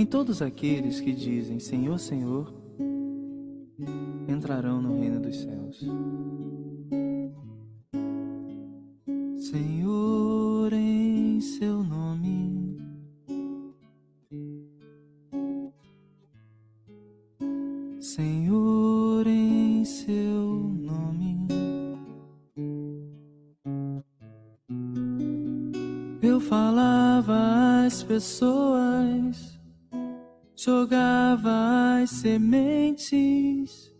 Nem todos aqueles que dizem Senhor, Senhor, entrarão no reino dos céus. Senhor, em seu nome, Senhor, em seu nome, eu falava às pessoas, jogava as sementes,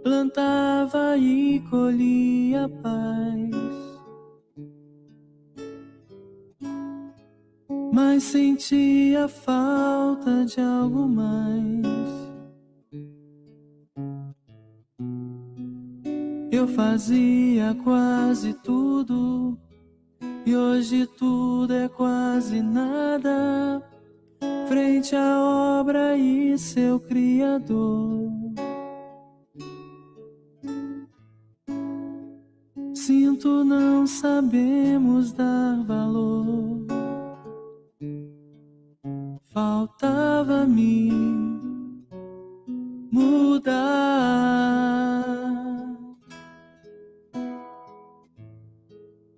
plantava e colhia paz. Mas sentia falta de algo mais. Eu fazia quase tudo, e hoje tudo é quase nada, frente à obra e seu Criador. Sinto não sabemos dar valor. Faltava-me mudar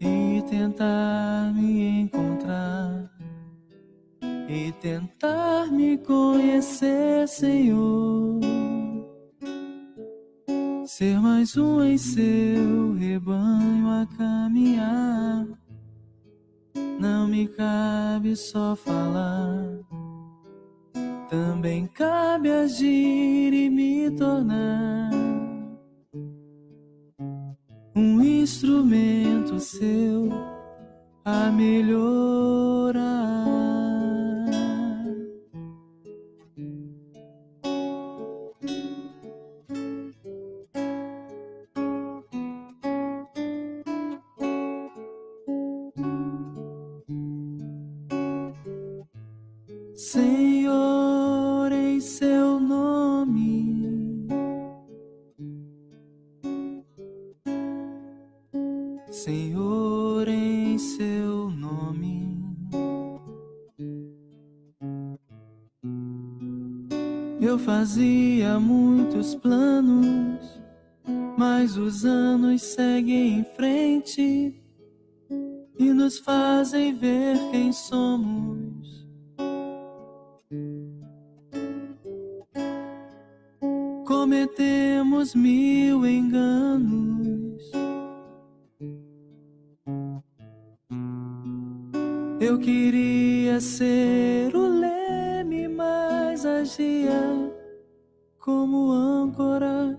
e tentar me encontrar e tentar me conhecer, Senhor. Ser mais um em seu rebanho a caminhar. Não me cabe só falar, também cabe agir e me tornar um instrumento seu a melhorar. Senhor, em seu nome, Senhor, em seu nome, eu fazia muitos planos, mas os anos seguem em frente e nos fazem ver quem somos. Cometemos 1000 enganos. Eu queria ser o leme, mas agia como âncora,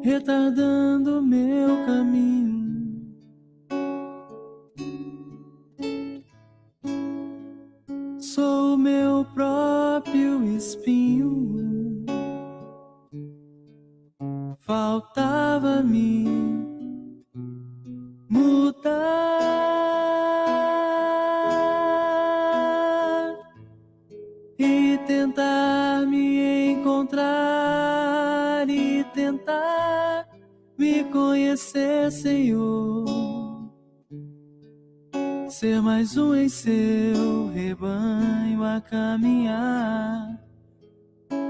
retardando meu caminho. Sou o meu próprio espinho. Faltava-me mudar e tentar me encontrar e tentar me conhecer, Senhor. Ser mais um em seu rebanho a caminhar.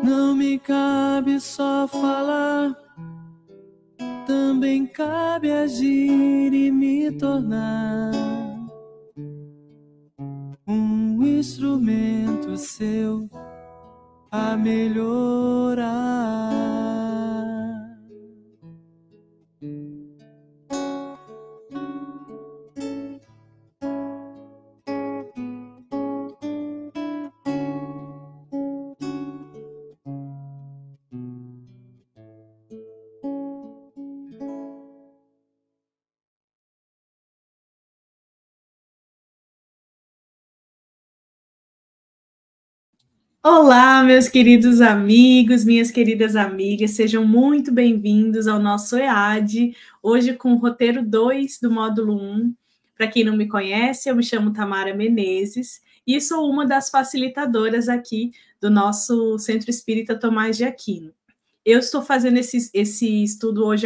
Não me cabe só falar, também cabe agir e me tornar um instrumento seu a melhorar. Olá, meus queridos amigos, minhas queridas amigas, sejam muito bem-vindos ao nosso EAD, hoje com o roteiro 2 do módulo 1. Para quem não me conhece, eu me chamo Tamara Menezes e sou uma das facilitadoras aqui do nosso Centro Espírita Tomás de Aquino. Eu estou fazendo esse estudo hoje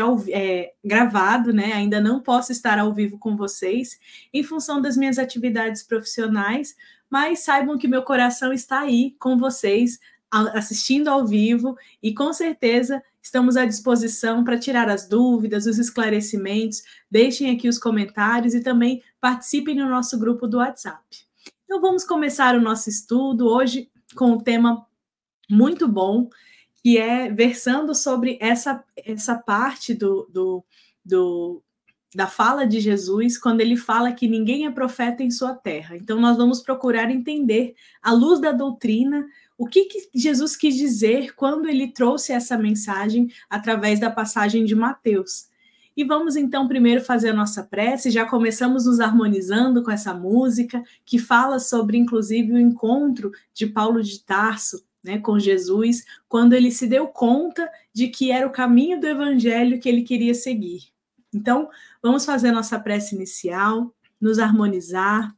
gravado, né? Ainda não posso estar ao vivo com vocês, em função das minhas atividades profissionais, mas saibam que meu coração está aí com vocês, assistindo ao vivo, e com certeza estamos à disposição para tirar as dúvidas, os esclarecimentos. Deixem aqui os comentários e também participem no nosso grupo do WhatsApp. Então vamos começar o nosso estudo hoje com um tema muito bom, que é versando sobre essa parte da fala de Jesus, quando ele fala que ninguém é profeta em sua terra. Então nós vamos procurar entender, à luz da doutrina, o que Jesus quis dizer quando ele trouxe essa mensagem através da passagem de Mateus. E vamos então primeiro fazer a nossa prece. Já começamos nos harmonizando com essa música, que fala sobre, inclusive, o encontro de Paulo de Tarso, né, com Jesus, quando ele se deu conta de que era o caminho do evangelho que ele queria seguir. Então, vamos fazer a nossa prece inicial, nos harmonizar,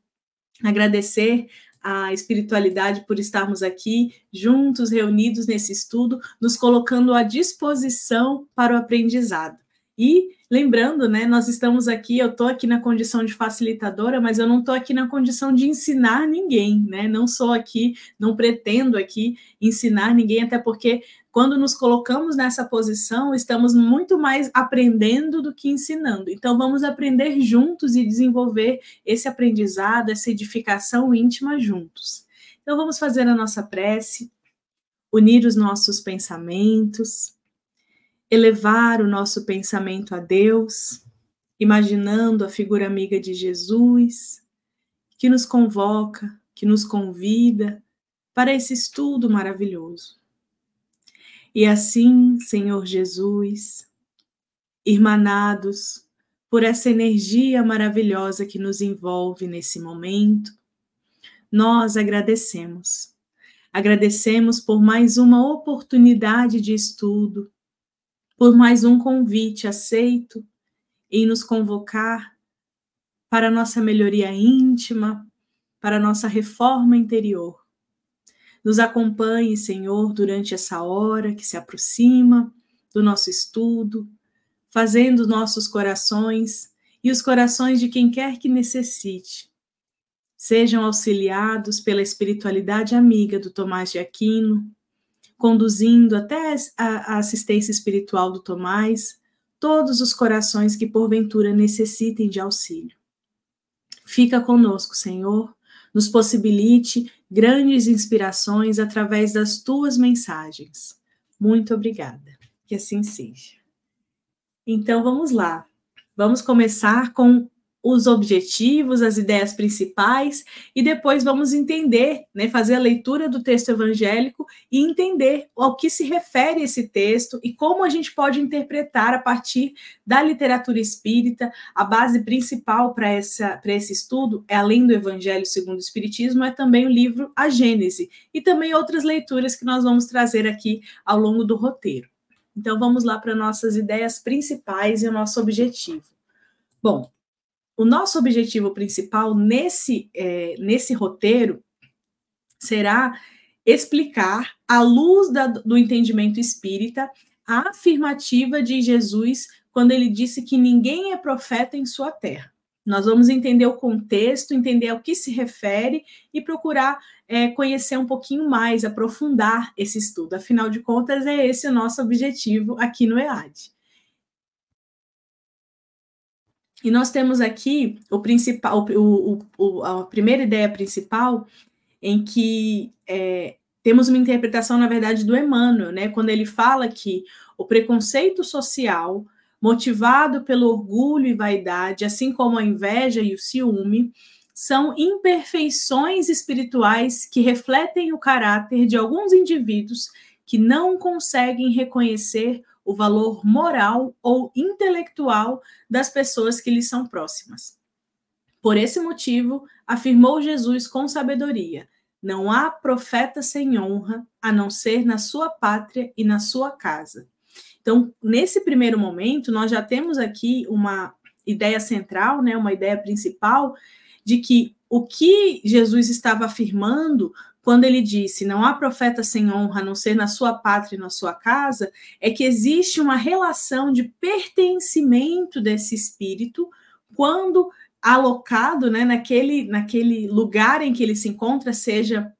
agradecer a espiritualidade por estarmos aqui juntos, reunidos nesse estudo, nos colocando à disposição para o aprendizado. E lembrando, né, nós estamos aqui, eu estou aqui na condição de facilitadora, mas eu não estou aqui na condição de ensinar ninguém, né? Não sou aqui, não pretendo aqui ensinar ninguém, até porque quando nos colocamos nessa posição, estamos muito mais aprendendo do que ensinando. Então, vamos aprender juntos e desenvolver esse aprendizado, essa edificação íntima juntos. Então, vamos fazer a nossa prece, unir os nossos pensamentos, elevar o nosso pensamento a Deus, imaginando a figura amiga de Jesus, que nos convoca, que nos convida para esse estudo maravilhoso. E assim, Senhor Jesus, irmanados por essa energia maravilhosa que nos envolve nesse momento, nós agradecemos. Agradecemos por mais uma oportunidade de estudo, por mais um convite aceito em nos convocar para a nossa melhoria íntima, para a nossa reforma interior. Nos acompanhe, Senhor, durante essa hora que se aproxima do nosso estudo, fazendo nossos corações e os corações de quem quer que necessite sejam auxiliados pela espiritualidade amiga do Tomás de Aquino, conduzindo até a assistência espiritual do Tomás todos os corações que porventura necessitem de auxílio. Fica conosco, Senhor, nos possibilite grandes inspirações através das tuas mensagens. Muito obrigada. Que assim seja. Então, vamos lá. Vamos começar com os objetivos, as ideias principais, e depois vamos entender, né, fazer a leitura do texto evangélico e entender ao que se refere esse texto e como a gente pode interpretar a partir da literatura espírita. A base principal para esse estudo, além do Evangelho segundo o Espiritismo, é também o livro A Gênese, e também outras leituras que nós vamos trazer aqui ao longo do roteiro. Então, vamos lá para nossas ideias principais e o nosso objetivo. Bom, o nosso objetivo principal nesse roteiro será explicar, à luz do entendimento espírita, a afirmativa de Jesus quando ele disse que ninguém é profeta em sua terra. Nós vamos entender o contexto, entender ao que se refere e procurar conhecer um pouquinho mais, aprofundar esse estudo. Afinal de contas, é esse o nosso objetivo aqui no EAD. E nós temos aqui a primeira ideia principal, em que temos uma interpretação, na verdade, do Emmanuel, né? Quando ele fala que o preconceito social, motivado pelo orgulho e vaidade, assim como a inveja e o ciúme, são imperfeições espirituais que refletem o caráter de alguns indivíduos que não conseguem reconhecer o valor moral ou intelectual das pessoas que lhes são próximas. Por esse motivo, afirmou Jesus com sabedoria: não há profeta sem honra, a não ser na sua pátria e na sua casa. Então, nesse primeiro momento, nós já temos aqui uma ideia central, né, uma ideia principal, de que o que Jesus estava afirmando quando ele disse não há profeta sem honra, a não ser na sua pátria e na sua casa, é que existe uma relação de pertencimento desse espírito quando alocado, né, naquele lugar em que ele se encontra, seja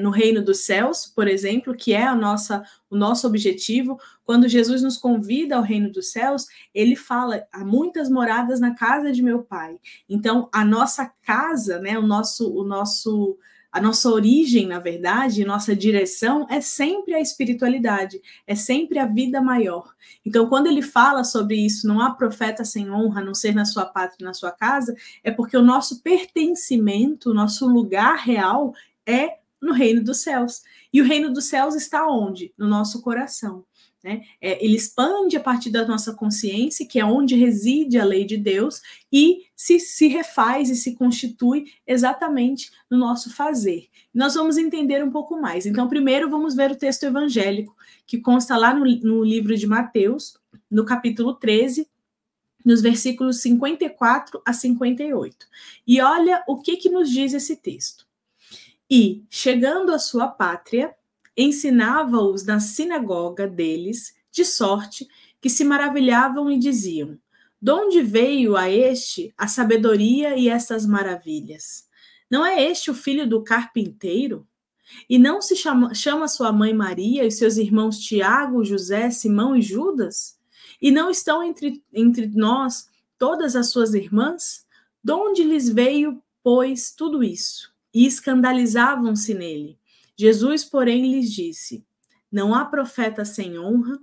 no reino dos céus, por exemplo, que é o nosso objetivo. Quando Jesus nos convida ao reino dos céus, ele fala: há muitas moradas na casa de meu pai. Então, a nossa casa, né, a nossa origem, na verdade, nossa direção é sempre a espiritualidade, é sempre a vida maior. Então, quando ele fala sobre isso, não há profeta sem honra, a não ser na sua pátria e na sua casa, é porque o nosso pertencimento, o nosso lugar real é no reino dos céus. E o reino dos céus está onde? No nosso coração. Né? Ele expande a partir da nossa consciência, que é onde reside a lei de Deus, e se refaz e se constitui exatamente no nosso fazer. Nós vamos entender um pouco mais. Então, primeiro vamos ver o texto evangélico, que consta lá no livro de Mateus, no capítulo 13, nos versículos 54 a 58. E olha o que nos diz esse texto. E, chegando à sua pátria, ensinava-os na sinagoga deles, de sorte que se maravilhavam e diziam: de onde veio a este a sabedoria e estas maravilhas? Não é este o filho do carpinteiro? E não se chama sua mãe Maria e seus irmãos Tiago, José, Simão e Judas? E não estão entre nós todas as suas irmãs? De onde lhes veio, pois, tudo isso? E escandalizavam-se nele. Jesus, porém, lhes disse: não há profeta sem honra,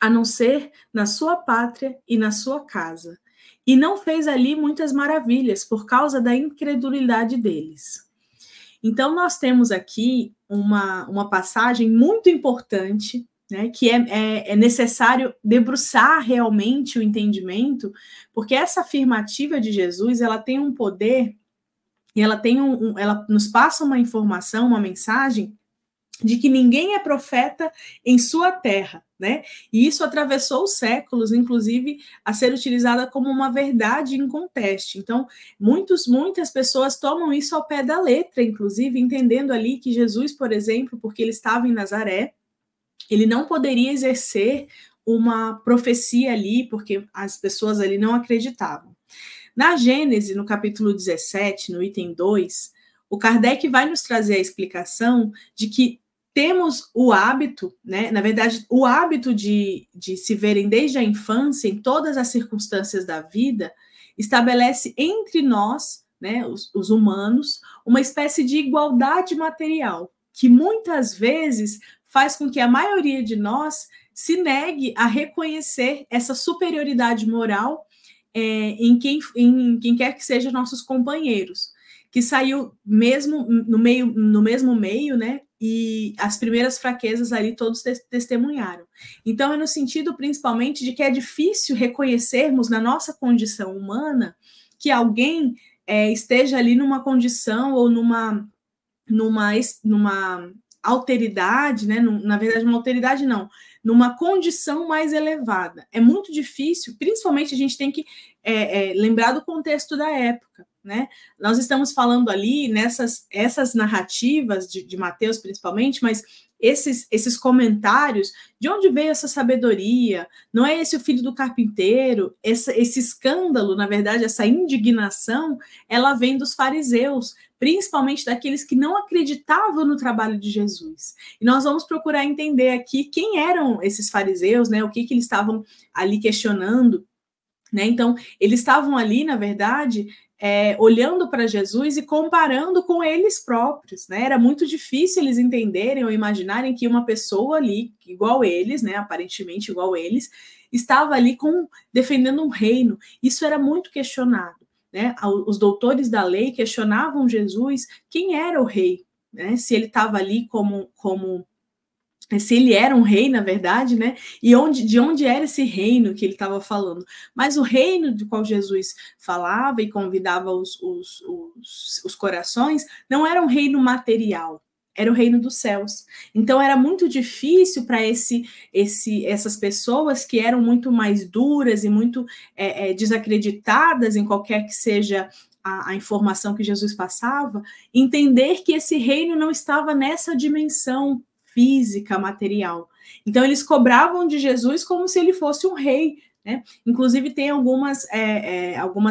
a não ser na sua pátria e na sua casa. E não fez ali muitas maravilhas por causa da incredulidade deles. Então, nós temos aqui uma passagem muito importante, né, que é necessário debruçar realmente o entendimento, porque essa afirmativa de Jesus, ela tem um poder. E ela nos passa uma informação, uma mensagem de que ninguém é profeta em sua terra, né? E isso atravessou os séculos, inclusive a ser utilizada como uma verdade inconteste. Então, muitas pessoas tomam isso ao pé da letra, inclusive entendendo ali que Jesus, por exemplo, porque ele estava em Nazaré, ele não poderia exercer uma profecia ali, porque as pessoas ali não acreditavam. Na Gênesis, no capítulo 17, no item 2, o Kardec vai nos trazer a explicação de que temos o hábito, né? Na verdade, o hábito de se verem desde a infância, em todas as circunstâncias da vida, estabelece entre nós, né, os humanos, uma espécie de igualdade material, que muitas vezes faz com que a maioria de nós se negue a reconhecer essa superioridade moral em quem quer que sejam nossos companheiros, que saiu mesmo no mesmo meio, né? E as primeiras fraquezas ali todos testemunharam. Então, é no sentido principalmente de que é difícil reconhecermos na nossa condição humana que alguém esteja ali numa condição ou numa alteridade, né? Na verdade, uma alteridade não, numa condição mais elevada. É muito difícil, principalmente a gente tem que lembrar do contexto da época, né? Nós estamos falando ali essas narrativas de Mateus, principalmente, mas esses comentários, de onde veio essa sabedoria? Não é esse o filho do carpinteiro? Esse escândalo, na verdade, essa indignação, ela vem dos fariseus, principalmente daqueles que não acreditavam no trabalho de Jesus. E nós vamos procurar entender aqui quem eram esses fariseus, né? O que eles estavam ali questionando, né? Então, eles estavam ali, na verdade, olhando para Jesus e comparando com eles próprios, né? Era muito difícil eles entenderem ou imaginarem que uma pessoa ali, igual eles, né? Aparentemente igual eles, estava ali defendendo um reino. Isso era muito questionado, né? Os doutores da lei questionavam Jesus quem era o rei, né? Se ele estava ali se ele era um rei, na verdade, né? E de onde era esse reino que ele estava falando. Mas o reino do qual Jesus falava e convidava os corações não era um reino material, era o reino dos céus. Então era muito difícil para essas pessoas que eram muito mais duras e muito desacreditadas em qualquer que seja a informação que Jesus passava, entender que esse reino não estava nessa dimensão física, material. Então, eles cobravam de Jesus como se ele fosse um rei, né? Inclusive tem algumas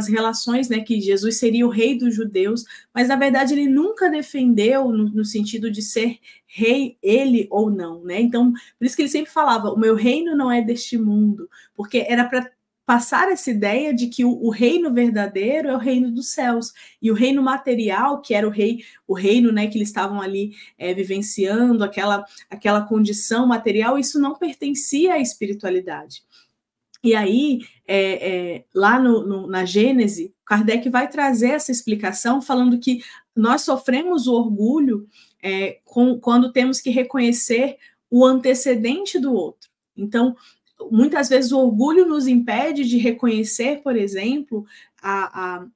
relações, né, que Jesus seria o rei dos judeus, mas na verdade ele nunca defendeu no sentido de ser rei ele ou não, né? Então, por isso que ele sempre falava, o meu reino não é deste mundo, porque era para passar essa ideia de que o reino verdadeiro é o reino dos céus, e o reino material, que era o reino, né, que eles estavam ali vivenciando, aquela condição material, isso não pertencia à espiritualidade. E aí, lá na Gênese, Kardec vai trazer essa explicação, falando que nós sofremos o orgulho quando temos que reconhecer o antecedente do outro. Então, muitas vezes o orgulho nos impede de reconhecer, por exemplo,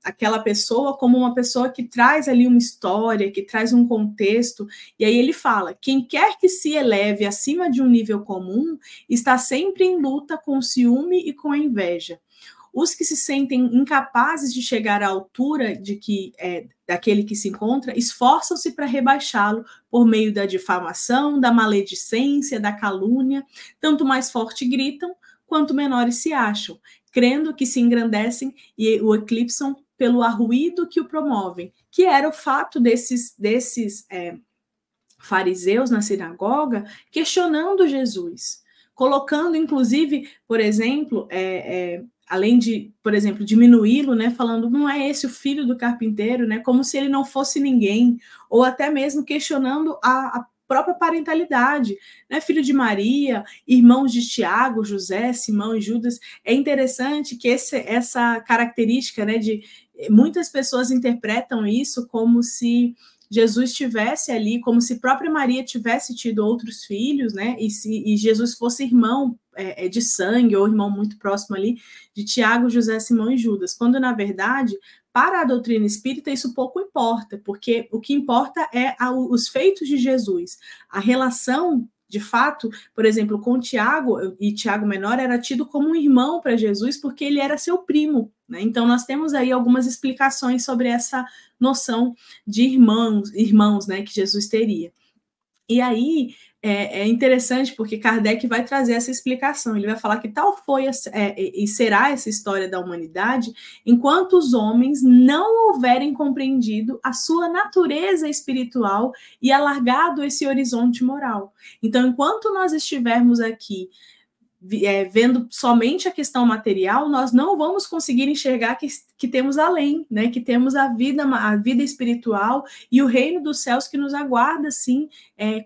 aquela pessoa como uma pessoa que traz ali uma história, que traz um contexto, e aí ele fala, quem quer que se eleve acima de um nível comum, está sempre em luta com o ciúme e com a inveja. Os que se sentem incapazes de chegar à altura daquele que se encontra, esforçam-se para rebaixá-lo por meio da difamação, da maledicência, da calúnia. Tanto mais forte gritam, quanto menores se acham, crendo que se engrandecem e o eclipsam pelo arruído que o promovem, que era o fato desses fariseus na sinagoga questionando Jesus, colocando, inclusive, por exemplo, além de, por exemplo, diminuí-lo, né, falando, não é esse o filho do carpinteiro, né, como se ele não fosse ninguém, ou até mesmo questionando a própria parentalidade, né, filho de Maria, irmãos de Tiago, José, Simão e Judas. É interessante que essa característica, né, de muitas pessoas interpretam isso como se Jesus tivesse ali, como se própria Maria tivesse tido outros filhos, né? E Jesus fosse irmão de sangue, ou irmão muito próximo ali, de Tiago, José, Simão e Judas. Quando, na verdade, para a doutrina espírita, isso pouco importa, porque o que importa é os feitos de Jesus. A relação, de fato, por exemplo, com Tiago, e Tiago menor era tido como um irmão para Jesus, porque ele era seu primo, né? Então, nós temos aí algumas explicações sobre essa noção de irmãos, né, que Jesus teria. E aí é interessante porque Kardec vai trazer essa explicação. Ele vai falar que tal foi e será essa história da humanidade enquanto os homens não houverem compreendido a sua natureza espiritual e alargado esse horizonte moral. Então, enquanto nós estivermos aqui vendo somente a questão material, nós não vamos conseguir enxergar que temos além, né? Que temos a vida espiritual e o reino dos céus que nos aguarda, sim,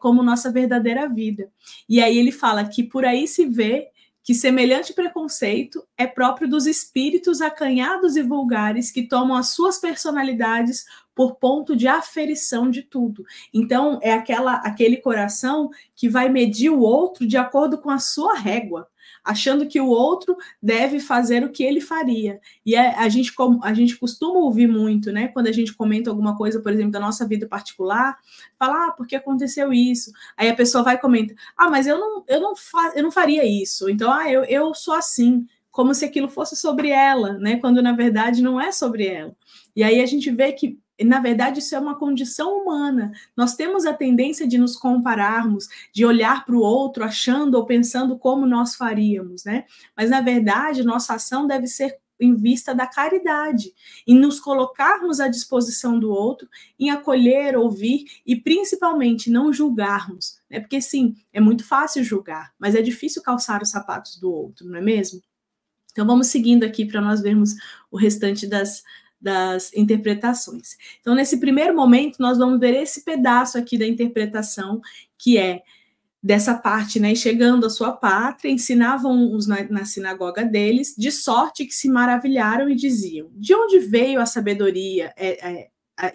como nossa verdadeira vida. E aí ele fala que por aí se vê que semelhante preconceito é próprio dos espíritos acanhados e vulgares que tomam as suas personalidades por ponto de aferição de tudo. Então, é aquele coração que vai medir o outro de acordo com a sua régua, achando que o outro deve fazer o que ele faria. E a gente costuma ouvir muito, né? Quando a gente comenta alguma coisa, por exemplo, da nossa vida particular, fala, por que aconteceu isso? Aí a pessoa vai e comenta, mas eu não faria isso. Então, eu sou assim, como se aquilo fosse sobre ela, né? Quando, na verdade, não é sobre ela. E aí a gente vê que, na verdade, isso é uma condição humana. Nós temos a tendência de nos compararmos, de olhar para o outro achando ou pensando como nós faríamos, né? Mas, na verdade, nossa ação deve ser em vista da caridade, em nos colocarmos à disposição do outro, em acolher, ouvir e, principalmente, não julgarmos, né? Porque, sim, é muito fácil julgar, mas é difícil calçar os sapatos do outro, não é mesmo? Então, vamos seguindo aqui para nós vermos o restante das interpretações. Então, nesse primeiro momento, nós vamos ver esse pedaço aqui da interpretação, que é dessa parte, né? Chegando à sua pátria, ensinavam-os na sinagoga deles, de sorte que se maravilharam e diziam, de onde veio a sabedoria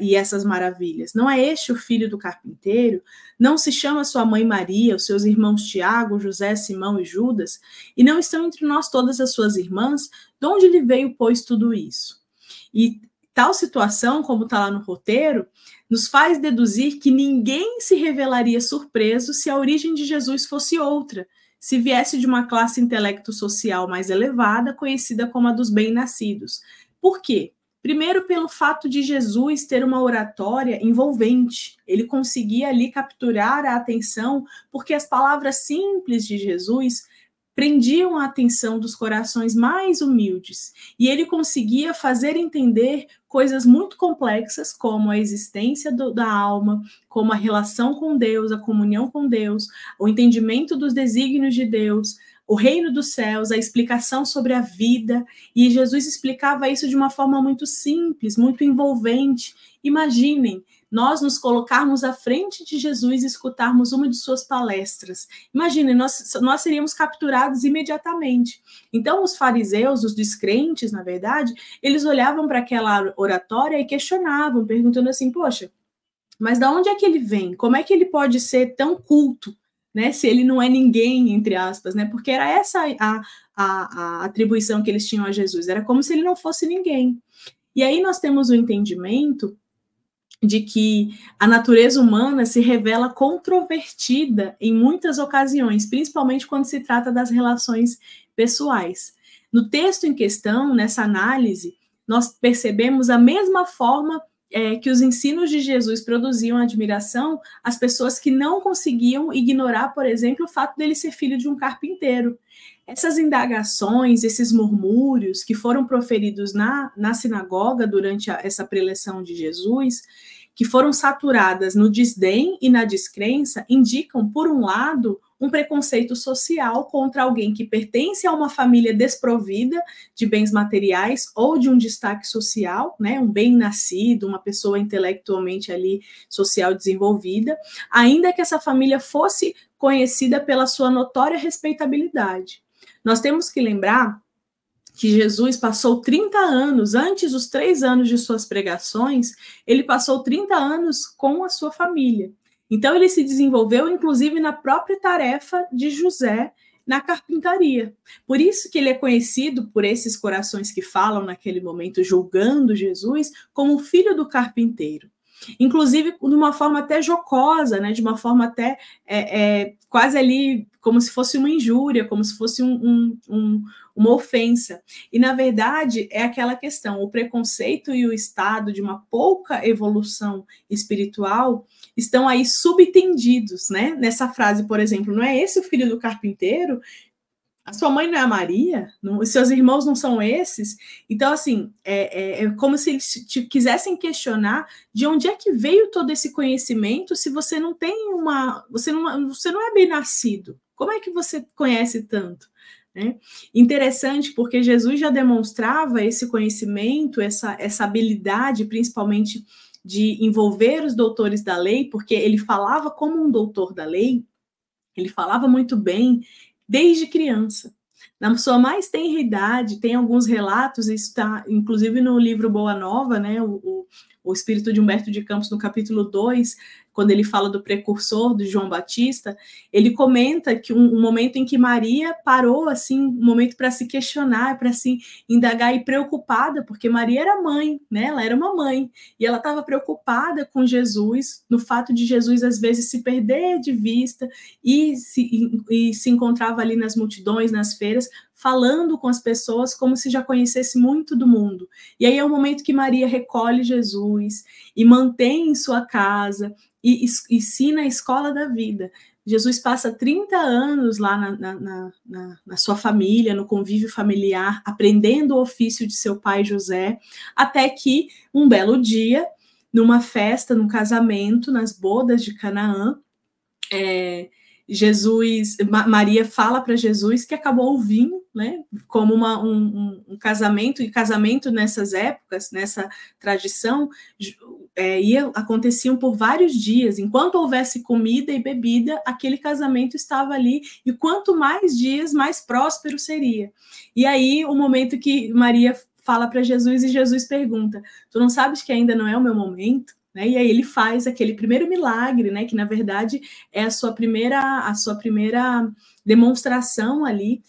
e essas maravilhas? Não é este o filho do carpinteiro? Não se chama sua mãe Maria, os seus irmãos Tiago, José, Simão e Judas? E não estão entre nós todas as suas irmãs? De onde lhe veio, pois, tudo isso? E tal situação, como está lá no roteiro, nos faz deduzir que ninguém se revelaria surpreso se a origem de Jesus fosse outra, se viesse de uma classe intelecto-social mais elevada, conhecida como a dos bem-nascidos. Por quê? Primeiro, pelo fato de Jesus ter uma oratória envolvente. Ele conseguia ali capturar a atenção, porque as palavras simples de Jesus prendiam a atenção dos corações mais humildes, e ele conseguia fazer entender coisas muito complexas, como a existência da alma, como a relação com Deus, a comunhão com Deus, o entendimento dos desígnios de Deus, o reino dos céus, a explicação sobre a vida, e Jesus explicava isso de uma forma muito simples, muito envolvente. Imaginem, nós nos colocarmos à frente de Jesus e escutarmos uma de suas palestras. Imaginem, nós seríamos capturados imediatamente. Então, os fariseus, os descrentes, na verdade, eles olhavam para aquela oratória e questionavam, perguntando assim, poxa, mas de onde é que ele vem? Como é que ele pode ser tão culto, né, se ele não é ninguém, entre aspas, né? Porque era essa a atribuição que eles tinham a Jesus, era como se ele não fosse ninguém. E aí nós temos o entendimento de que a natureza humana se revela controvertida em muitas ocasiões, principalmente quando se trata das relações pessoais. No texto em questão, nessa análise, nós percebemos a mesma forma que os ensinos de Jesus produziam admiração às pessoas que não conseguiam ignorar, por exemplo, o fato dele ser filho de um carpinteiro. Essas indagações, esses murmúrios que foram proferidos na sinagoga durante essa preleção de Jesus, que foram saturadas no desdém e na descrença, indicam, por um lado, um preconceito social contra alguém que pertence a uma família desprovida de bens materiais ou de um destaque social, né, um bem-nascido, uma pessoa intelectualmente ali social desenvolvida, ainda que essa família fosse conhecida pela sua notória respeitabilidade. Nós temos que lembrar que Jesus passou 30 anos, antes dos 3 anos de suas pregações, ele passou 30 anos com a sua família. Então, ele se desenvolveu, inclusive, na própria tarefa de José na carpintaria. Por isso que ele é conhecido por esses corações que falam naquele momento, julgando Jesus, como o filho do carpinteiro. Inclusive, de uma forma até jocosa, né? De uma forma até quase ali, como se fosse uma injúria, como se fosse uma ofensa. E, na verdade, é aquela questão, o preconceito e o estado de uma pouca evolução espiritual estão aí subentendidos, né? Nessa frase, por exemplo, não é esse o filho do carpinteiro? A sua mãe não é a Maria? Os seus irmãos não são esses? Então, assim, é como se eles quisessem questionar de onde é que veio todo esse conhecimento se você não tem você não é bem nascido. Como é que você conhece tanto? Né? Interessante, porque Jesus já demonstrava esse conhecimento, essa habilidade, principalmente de envolver os doutores da lei, porque ele falava como um doutor da lei, ele falava muito bem, desde criança. Na sua mais tenra idade, tem alguns relatos, isso está inclusive no livro Boa Nova, né, o Espírito de Humberto de Campos, no capítulo 2, quando ele fala do precursor de João Batista, ele comenta que um momento em que Maria parou, assim, um momento para se questionar, para se indagar e preocupada, porque Maria era mãe, né? Ela era uma mãe, e ela estava preocupada com Jesus, no fato de Jesus, às vezes, se perder de vista e se encontrava ali nas multidões, nas feiras, falando com as pessoas como se já conhecesse muito do mundo. E aí é o momento que Maria recolhe Jesus e mantém em sua casa e ensina a escola da vida. Jesus passa 30 anos lá na sua família, no convívio familiar, aprendendo o ofício de seu pai José, até que um belo dia, numa festa, num casamento, nas bodas de Canaã, Maria fala para Jesus que acabou o vinho, né, como um casamento, e casamento nessas épocas, nessa tradição, aconteciam por vários dias. Enquanto houvesse comida e bebida, aquele casamento estava ali, e quanto mais dias, mais próspero seria. E aí, o momento que Maria fala para Jesus, e Jesus pergunta, tu não sabes que ainda não é o meu momento? Né? E aí ele faz aquele primeiro milagre, né, que na verdade é a sua primeira demonstração ali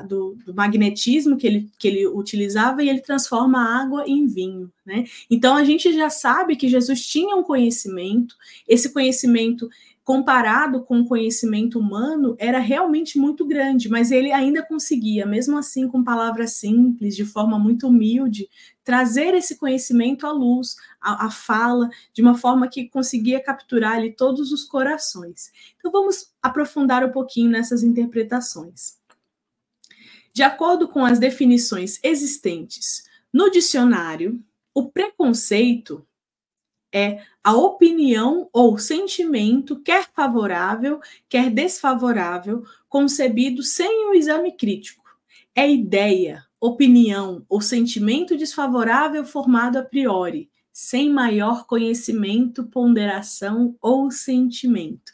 do magnetismo que ele utilizava, e ele transforma a água em vinho. Né? Então a gente já sabe que Jesus tinha um conhecimento, esse conhecimento comparado com o conhecimento humano, era realmente muito grande, mas ele ainda conseguia, mesmo assim, com palavras simples, de forma muito humilde, trazer esse conhecimento à luz, à fala, de uma forma que conseguia capturar ali todos os corações. Então, vamos aprofundar um pouquinho nessas interpretações. De acordo com as definições existentes no dicionário, o preconceito é a opinião ou sentimento, quer favorável, quer desfavorável, concebido sem o exame crítico. É ideia, opinião ou sentimento desfavorável formado a priori, sem maior conhecimento, ponderação ou sentimento.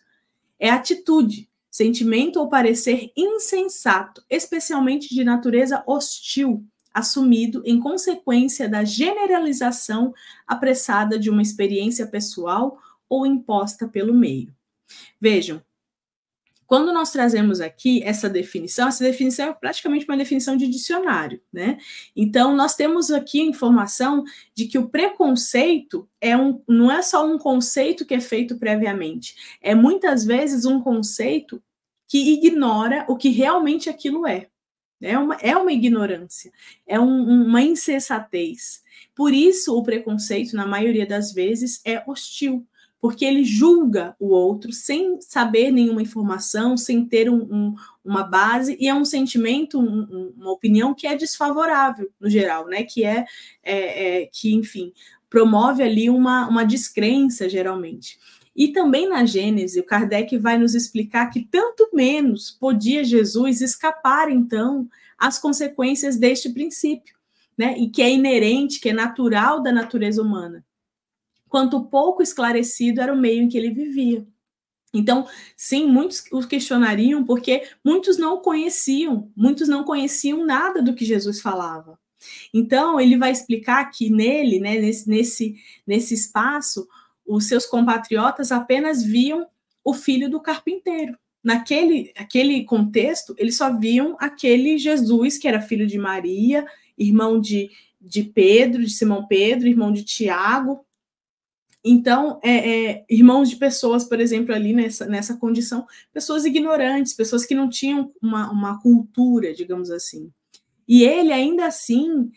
É atitude, sentimento ou parecer insensato, especialmente de natureza hostil, assumido em consequência da generalização apressada de uma experiência pessoal ou imposta pelo meio. Vejam, quando nós trazemos aqui essa definição é praticamente uma definição de dicionário, né? Então, nós temos aqui a informação de que o preconceito não é só um conceito que é feito previamente, é muitas vezes um conceito que ignora o que realmente aquilo é. É uma ignorância, é uma insensatez. Por isso, o preconceito, na maioria das vezes, é hostil, porque ele julga o outro sem saber nenhuma informação, sem ter uma base, e é um sentimento, uma opinião que é desfavorável, no geral, né? Que, enfim, promove ali uma descrença, geralmente. E também na Gênese, o Kardec vai nos explicar que tanto menos podia Jesus escapar, então, às consequências deste princípio, né? E que é inerente, que é natural da natureza humana. Quanto pouco esclarecido era o meio em que ele vivia. Então, sim, muitos o questionariam porque muitos não conheciam nada do que Jesus falava. Então, ele vai explicar que nele, né, nesse espaço, os seus compatriotas apenas viam o filho do carpinteiro. Naquele contexto, eles só viam aquele Jesus, que era filho de Maria, irmão de Pedro, de Simão Pedro, irmão de Tiago. Então, irmãos de pessoas, por exemplo, ali nessa condição, pessoas ignorantes, pessoas que não tinham uma cultura, digamos assim. E ele, ainda assim,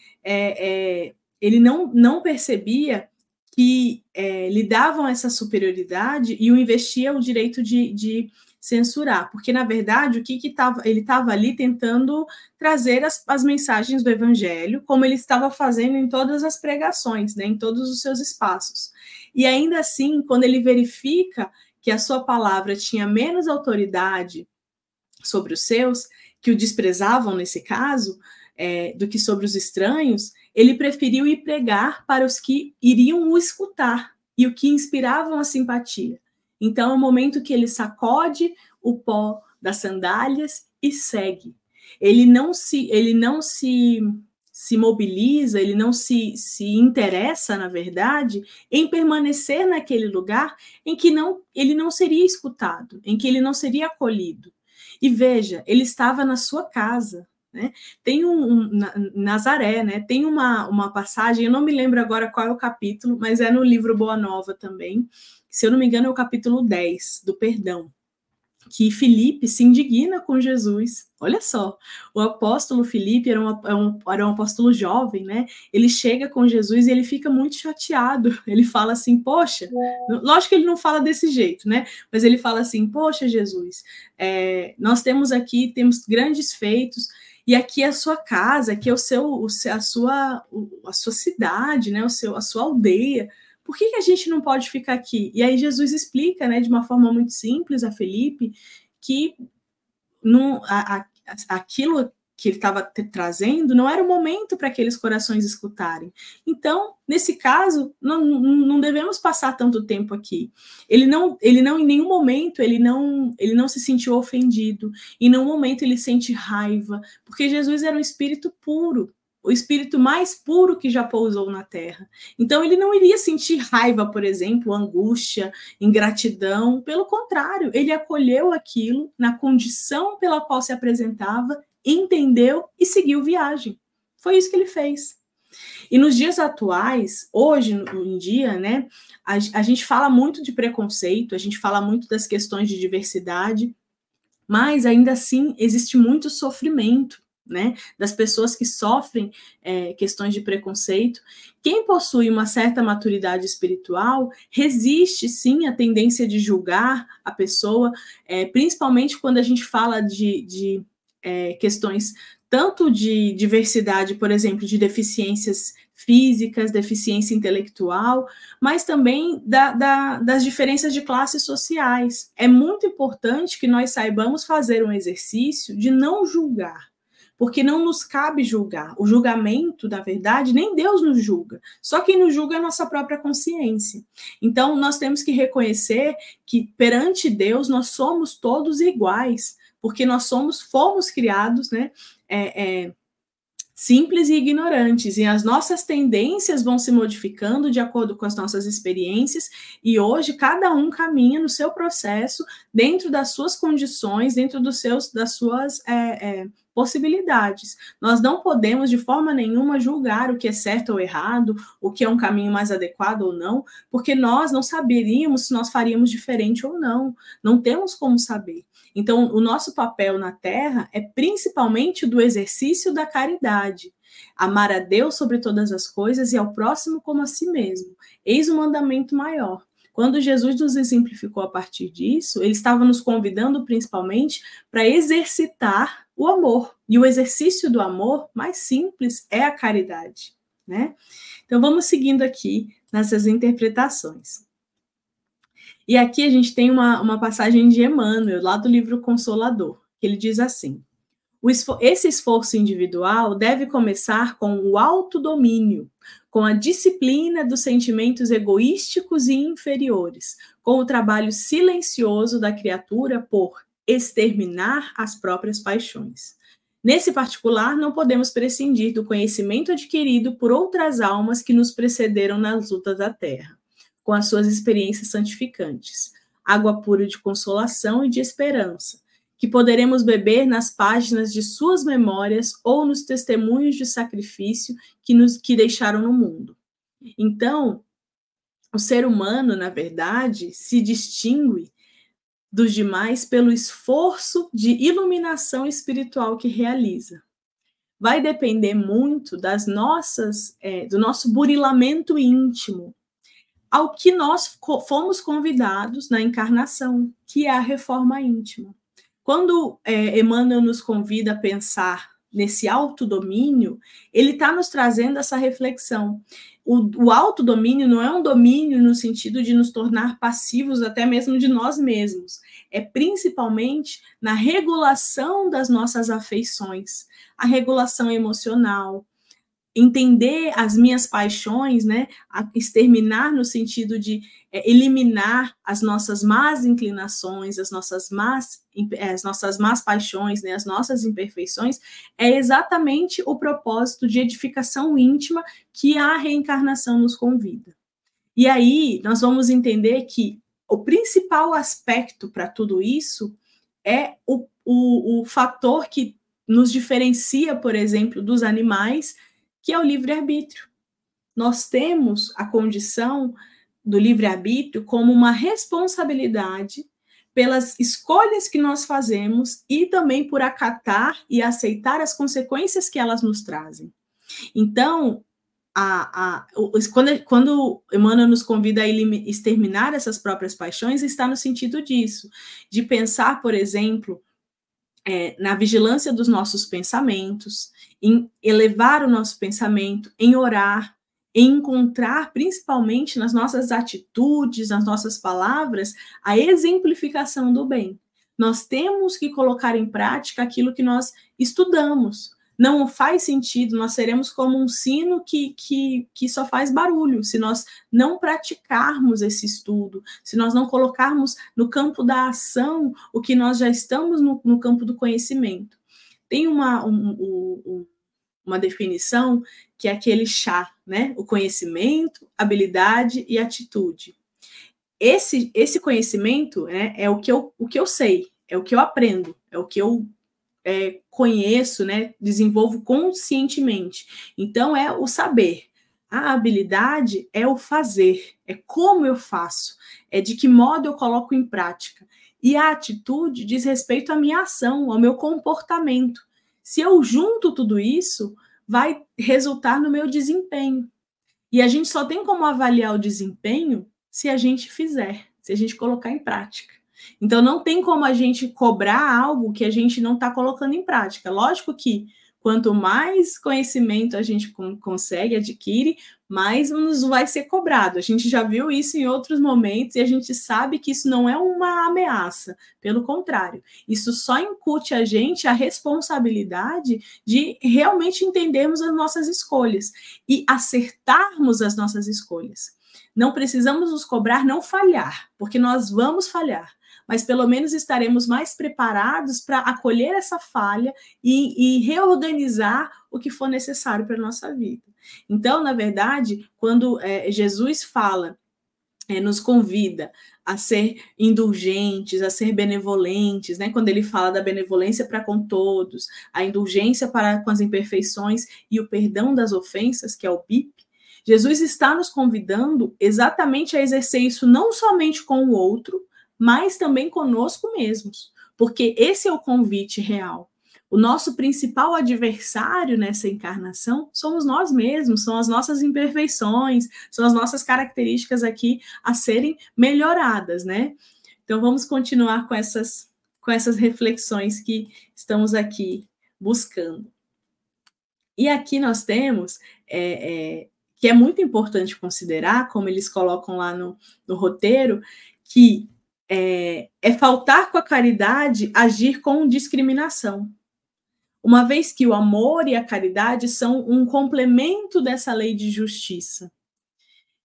ele não percebia que lhe davam essa superioridade e o investia o direito de censurar, porque, na verdade, ele estava ali tentando trazer as mensagens do evangelho, como ele estava fazendo em todas as pregações, né, em todos os seus espaços. E ainda assim, quando ele verifica que a sua palavra tinha menos autoridade sobre os seus, que o desprezavam nesse caso, do que sobre os estranhos, ele preferiu ir pregar para os que iriam o escutar e o que inspiravam a simpatia. Então, é o momento que ele sacode o pó das sandálias e segue. Ele não se mobiliza, ele não se interessa, na verdade, em permanecer naquele lugar em que ele não seria escutado, em que ele não seria acolhido. E veja, ele estava na sua casa, né? Tem Nazaré, né? Tem uma passagem, eu não me lembro agora qual é o capítulo, mas é no livro Boa Nova também, se eu não me engano é o capítulo 10, do perdão, que Filipe se indigna com Jesus. Olha só, o apóstolo Filipe era um apóstolo jovem, né? Ele chega com Jesus e ele fica muito chateado. Ele fala assim, poxa, lógico que ele não fala desse jeito, né? Mas ele fala assim, poxa, Jesus, nós temos grandes feitos, e aqui é a sua casa, aqui é a sua cidade, né? A sua aldeia. Por que a gente não pode ficar aqui? E aí Jesus explica, né, de uma forma muito simples a Filipe, que aquilo que ele estava trazendo não era o momento para aqueles corações escutarem. Então, nesse caso, não devemos passar tanto tempo aqui. Ele não em nenhum momento, ele não se sentiu ofendido, em nenhum momento ele sente raiva, porque Jesus era um espírito puro, o espírito mais puro que já pousou na terra. Então, ele não iria sentir raiva, por exemplo, angústia, ingratidão. Pelo contrário, ele acolheu aquilo na condição pela qual se apresentava, entendeu e seguiu viagem. Foi isso que ele fez. E nos dias atuais, hoje em dia, né, a gente fala muito de preconceito, a gente fala muito das questões de diversidade, mas ainda assim existe muito sofrimento, né, das pessoas que sofrem questões de preconceito. Quem possui uma certa maturidade espiritual resiste, sim, à tendência de julgar a pessoa, principalmente quando a gente fala de questões tanto de diversidade, por exemplo, de deficiências físicas, deficiência intelectual, mas também das diferenças de classes sociais. É muito importante que nós saibamos fazer um exercício de não julgar, porque não nos cabe julgar. O julgamento, na verdade, nem Deus nos julga. Só quem nos julga é a nossa própria consciência. Então, nós temos que reconhecer que, perante Deus, nós somos todos iguais, porque nós fomos criados, né, simples e ignorantes, e as nossas tendências vão se modificando de acordo com as nossas experiências, e hoje cada um caminha no seu processo, dentro das suas condições, dentro das suas possibilidades. Nós não podemos, de forma nenhuma, julgar o que é certo ou errado, o que é um caminho mais adequado ou não, porque nós não saberíamos se nós faríamos diferente ou não. Não temos como saber. Então, o nosso papel na Terra é principalmente do exercício da caridade. Amar a Deus sobre todas as coisas e ao próximo como a si mesmo. Eis o mandamento maior. Quando Jesus nos exemplificou a partir disso, ele estava nos convidando principalmente para exercitar o amor. E o exercício do amor mais simples é a caridade, né? Então vamos seguindo aqui nessas interpretações. E aqui a gente tem uma passagem de Emmanuel, lá do livro Consolador, que ele diz assim: esse esforço individual deve começar com o autodomínio, com a disciplina dos sentimentos egoísticos e inferiores, com o trabalho silencioso da criatura por exterminar as próprias paixões. Nesse particular, não podemos prescindir do conhecimento adquirido por outras almas que nos precederam nas lutas da terra, com as suas experiências santificantes, água pura de consolação e de esperança, que poderemos beber nas páginas de suas memórias ou nos testemunhos de sacrifício que deixaram no mundo. Então, o ser humano, na verdade, se distingue dos demais pelo esforço de iluminação espiritual que realiza. Vai depender muito das do nosso burilamento íntimo, ao que nós fomos convidados na encarnação, que é a reforma íntima. Quando Emmanuel nos convida a pensar nesse autodomínio, ele está nos trazendo essa reflexão. O autodomínio não é um domínio no sentido de nos tornar passivos até mesmo de nós mesmos. É principalmente na regulação das nossas afeições, a regulação emocional, entender as minhas paixões, né? Exterminar no sentido de eliminar as nossas más inclinações, as nossas más paixões, né? As nossas imperfeições, é exatamente o propósito de edificação íntima que a reencarnação nos convida. E aí nós vamos entender que o principal aspecto para tudo isso é o fator que nos diferencia, por exemplo, dos animais, que é o livre-arbítrio. Nós temos a condição do livre-arbítrio como uma responsabilidade pelas escolhas que nós fazemos e também por acatar e aceitar as consequências que elas nos trazem. Então, quando Emmanuel nos convida a exterminar essas próprias paixões, está no sentido disso, de pensar, por exemplo, na vigilância dos nossos pensamentos, em elevar o nosso pensamento, em orar, em encontrar, principalmente nas nossas atitudes, nas nossas palavras, a exemplificação do bem. Nós temos que colocar em prática aquilo que nós estudamos. Não faz sentido, nós seremos como um sino que só faz barulho, se nós não praticarmos esse estudo, se nós não colocarmos no campo da ação o que nós já estamos no campo do conhecimento. Tem uma definição que é aquele chá, né? O conhecimento, habilidade e atitude. Esse conhecimento é o que eu sei, é o que eu aprendo, é o que eu conheço, né, desenvolvo conscientemente. Então, é o saber. A habilidade é o fazer, é como eu faço, é de que modo eu coloco em prática. E a atitude diz respeito à minha ação, ao meu comportamento. Se eu junto tudo isso, vai resultar no meu desempenho. E a gente só tem como avaliar o desempenho se a gente fizer, se a gente colocar em prática. Então, não tem como a gente cobrar algo que a gente não está colocando em prática. Lógico que quanto mais conhecimento a gente consegue, adquire, mais nos vai ser cobrado. A gente já viu isso em outros momentos e a gente sabe que isso não é uma ameaça. Pelo contrário, isso só incute a gente a responsabilidade de realmente entendermos as nossas escolhas e acertarmos as nossas escolhas. Não precisamos nos cobrar não falhar, porque nós vamos falhar, mas pelo menos estaremos mais preparados para acolher essa falha e reorganizar o que for necessário para a nossa vida. Então, na verdade, quando Jesus fala, nos convida a ser indulgentes, a ser benevolentes, né? Quando ele fala da benevolência para com todos, a indulgência para com as imperfeições e o perdão das ofensas, que é o BIP, Jesus está nos convidando exatamente a exercer isso não somente com o outro, mas também conosco mesmos, porque esse é o convite real. O nosso principal adversário nessa encarnação somos nós mesmos, são as nossas imperfeições, são as nossas características aqui a serem melhoradas, né? Então vamos continuar com essas reflexões que estamos aqui buscando. E aqui nós temos, que é muito importante considerar, como eles colocam lá no roteiro, que é faltar com a caridade agir com discriminação. Uma vez que o amor e a caridade são um complemento dessa lei de justiça.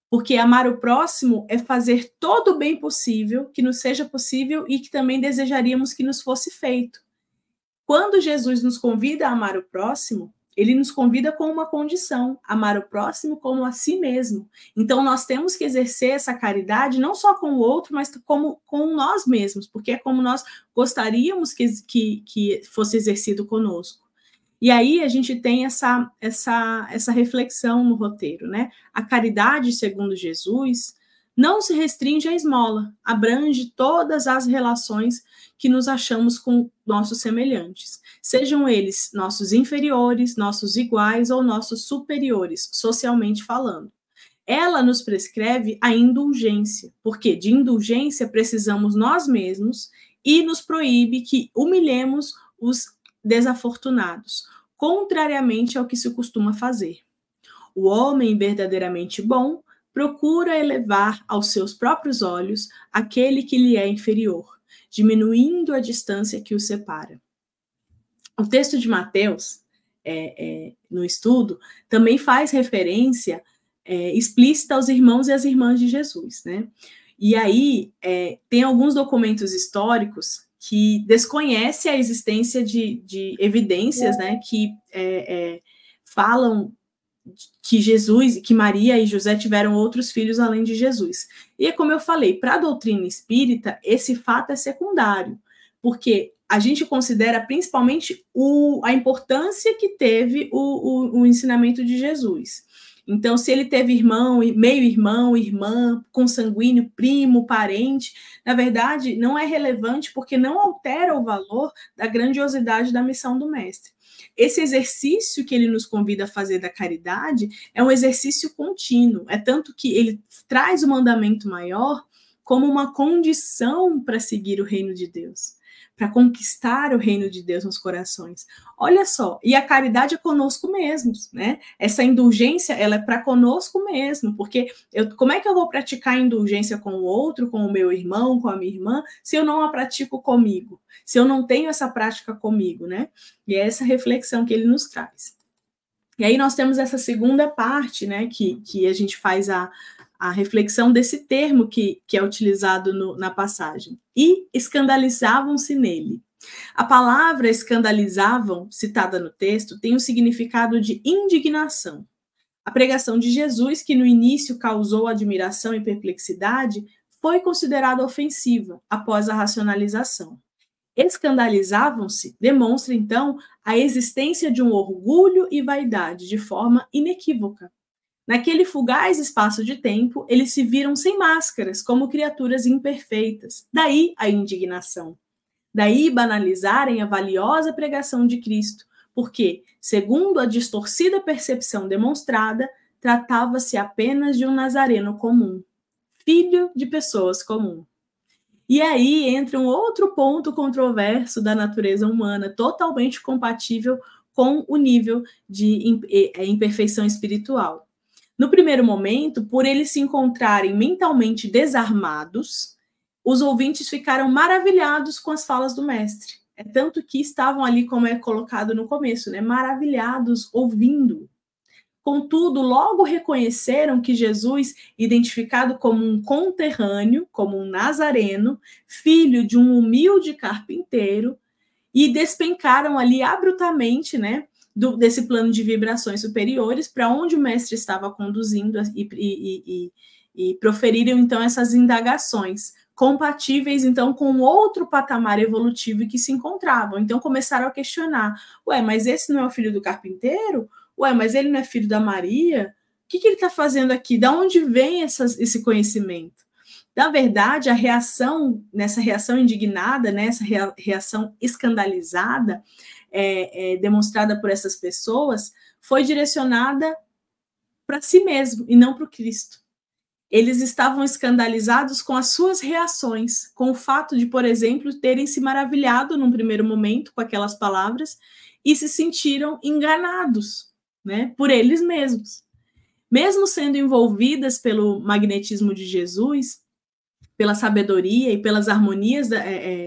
Porque amar o próximo é fazer todo o bem possível, que nos seja possível e que também desejaríamos que nos fosse feito. Quando Jesus nos convida a amar o próximo, ele nos convida com uma condição, amar o próximo como a si mesmo. Então, nós temos que exercer essa caridade não só com o outro, mas como com nós mesmos, porque é como nós gostaríamos que fosse exercido conosco. E aí a gente tem essa reflexão no roteiro, né? A caridade, segundo Jesus, não se restringe à esmola, abrange todas as relações que nos achamos com nossos semelhantes, sejam eles nossos inferiores, nossos iguais ou nossos superiores, socialmente falando. Ela nos prescreve a indulgência, porque de indulgência precisamos nós mesmos e nos proíbe que humilhemos os desafortunados, contrariamente ao que se costuma fazer. O homem verdadeiramente bom procura elevar aos seus próprios olhos aquele que lhe é inferior, diminuindo a distância que o separa. O texto de Mateus, no estudo, também faz referência explícita aos irmãos e às irmãs de Jesus, né? E aí tem alguns documentos históricos que desconhecem a existência de evidências, né, que falam que Jesus, que Maria e José tiveram outros filhos além de Jesus. E é como eu falei, para a doutrina espírita, esse fato é secundário, porque a gente considera principalmente a importância que teve o ensinamento de Jesus. Então, se ele teve irmão, meio-irmão, irmã, consanguíneo, primo, parente, na verdade, não é relevante porque não altera o valor da grandiosidade da missão do mestre. Esse exercício que ele nos convida a fazer da caridade é um exercício contínuo, é tanto que ele traz o mandamento maior como uma condição para seguir o reino de Deus, para conquistar o reino de Deus nos corações. Olha só, e a caridade é conosco mesmos, né? Essa indulgência, ela é para conosco mesmo, porque como é que eu vou praticar a indulgência com o outro, com o meu irmão, com a minha irmã, se eu não a pratico comigo? Se eu não tenho essa prática comigo, né? E é essa reflexão que ele nos traz. E aí nós temos essa segunda parte, né, que a gente faz a reflexão desse termo que é utilizado na passagem. E escandalizavam-se nele. A palavra escandalizavam, citada no texto, tem o significado de indignação. A pregação de Jesus, que no início causou admiração e perplexidade, foi considerada ofensiva após a racionalização. Escandalizavam-se demonstra, então, a existência de um orgulho e vaidade de forma inequívoca. Naquele fugaz espaço de tempo, eles se viram sem máscaras, como criaturas imperfeitas. Daí a indignação. Daí banalizarem a valiosa pregação de Cristo, porque, segundo a distorcida percepção demonstrada, tratava-se apenas de um nazareno comum, filho de pessoas comuns. E aí entra um outro ponto controverso da natureza humana, totalmente compatível com o nível de imperfeição espiritual. No primeiro momento, por eles se encontrarem mentalmente desarmados, os ouvintes ficaram maravilhados com as falas do mestre. É tanto que estavam ali, como é colocado no começo, né, maravilhados ouvindo. Contudo, logo reconheceram que Jesus, identificado como um conterrâneo, como um nazareno, filho de um humilde carpinteiro, e despencaram ali abruptamente, né, desse plano de vibrações superiores para onde o mestre estava conduzindo e proferiram então essas indagações compatíveis então com outro patamar evolutivo que se encontravam. Então começaram a questionar: ué, mas esse não é o filho do carpinteiro? Ué, mas ele não é filho da Maria? O que ele está fazendo aqui? Da onde vem esse conhecimento? Na verdade, nessa reação indignada, nessa reação escandalizada, demonstrada por essas pessoas, foi direcionada para si mesmo e não para o Cristo. Eles estavam escandalizados com as suas reações, com o fato de, por exemplo, terem se maravilhado num primeiro momento com aquelas palavras e se sentiram enganados, né, por eles mesmos. Mesmo sendo envolvidas pelo magnetismo de Jesus, pela sabedoria e pelas harmonias